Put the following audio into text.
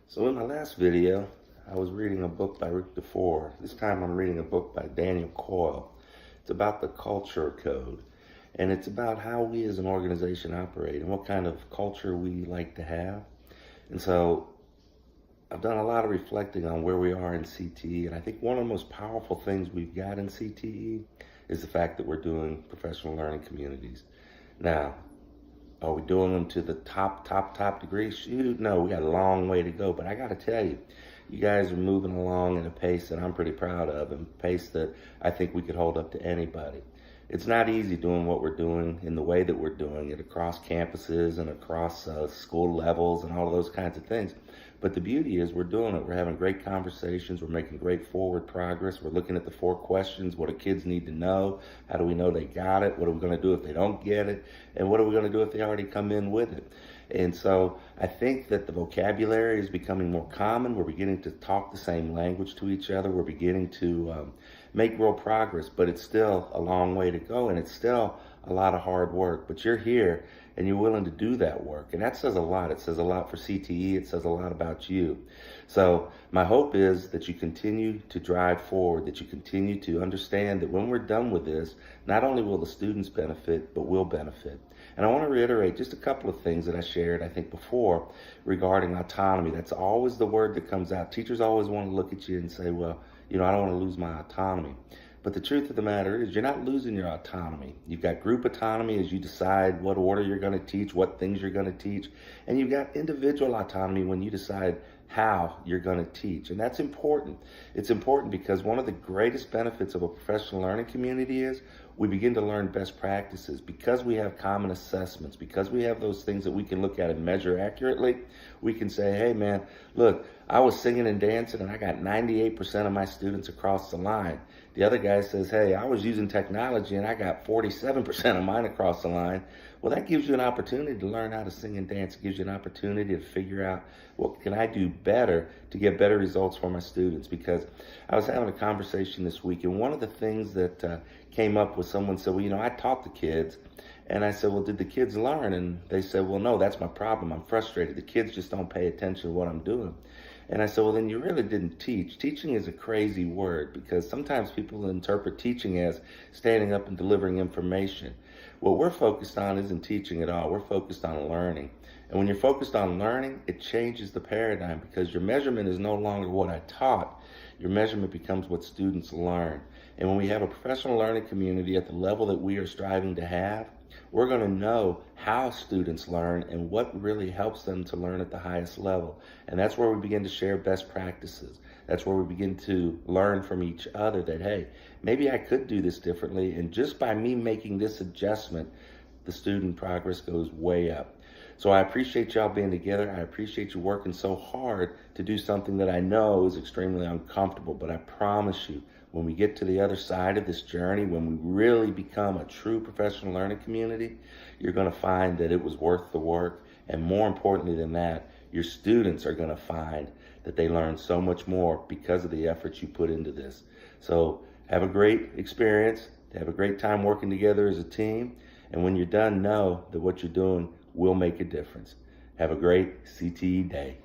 So in my last video, I was reading a book by Rick DeFore. This time I'm reading a book by Daniel Coyle. It's about the culture code. And it's about how we as an organization operate and what kind of culture we like to have. And so I've done a lot of reflecting on where we are in CTE. And I think one of the most powerful things we've got in CTE is the fact that we're doing professional learning communities. Now, are we doing them to the top degree? Shoot, no, we got a long way to go. But I got to tell you, you guys are moving along at a pace that I'm pretty proud of, and a pace that I think we could hold up to anybody. It's not easy doing what we're doing in the way that we're doing it across campuses and across school levels and all of those kinds of things. But the beauty is we're doing it. We're having great conversations. We're making great forward progress. We're looking at the 4 questions. What do kids need to know? How do we know they got it? What are we going to do if they don't get it? And what are we going to do if they already come in with it? And so I think that the vocabulary is becoming more common. We're beginning to talk the same language to each other. We're beginning to make real progress, but it's still a long way to go, and it's still a lot of hard work. But you're here and you're willing to do that work, and that says a lot. It says a lot for CTE. It says a lot about you. So my hope is that you continue to drive forward, that you continue to understand that when we're done with this, not only will the students benefit, but we'll benefit. And I want to reiterate just a couple of things that I shared, I think, before regarding autonomy. That's always the word that comes out. Teachers always want to look at you and say, well, I don't want to lose my autonomy. But the truth of the matter is you're not losing your autonomy. You've got group autonomy as you decide what order you're going to teach, what things you're going to teach. And you've got individual autonomy when you decide how you're going to teach. And that's important. It's important because one of the greatest benefits of a professional learning community is we begin to learn best practices. Because we have common assessments, because we have those things that we can look at and measure accurately, we can say, hey man, look, I was singing and dancing and I got 98% of my students across the line. The other guy says, hey, I was using technology and I got 47% of mine across the line. Well, that gives you an opportunity to learn how to sing and dance. It gives you an opportunity to figure out what can I do better to get better results for my students. Because I was having a conversation this week, and one of the things that came up was someone said, well, I taught the kids. And I said, well, did the kids learn? And they said, well, no, that's my problem. I'm frustrated. The kids just don't pay attention to what I'm doing. And I said, well, then you really didn't teach. Teaching is a crazy word because sometimes people interpret teaching as standing up and delivering information. What we're focused on isn't teaching at all. We're focused on learning. And when you're focused on learning, it changes the paradigm because your measurement is no longer what I taught. Your measurement becomes what students learn. And when we have a professional learning community at the level that we are striving to have, we're going to know how students learn and what really helps them to learn at the highest level. And that's where we begin to share best practices. That's where we begin to learn from each other that, hey, maybe I could do this differently. And just by me making this adjustment, the student progress goes way up. So I appreciate y'all being together. I appreciate you working so hard to do something that I know is extremely uncomfortable. But I promise you, when we get to the other side of this journey, when we really become a true professional learning community, you're going to find that it was worth the work. And more importantly than that, your students are going to find that they learn so much more because of the efforts you put into this. So have a great experience. Have a great time working together as a team. And when you're done, know that what you're doing will make a difference. Have a great CTE day.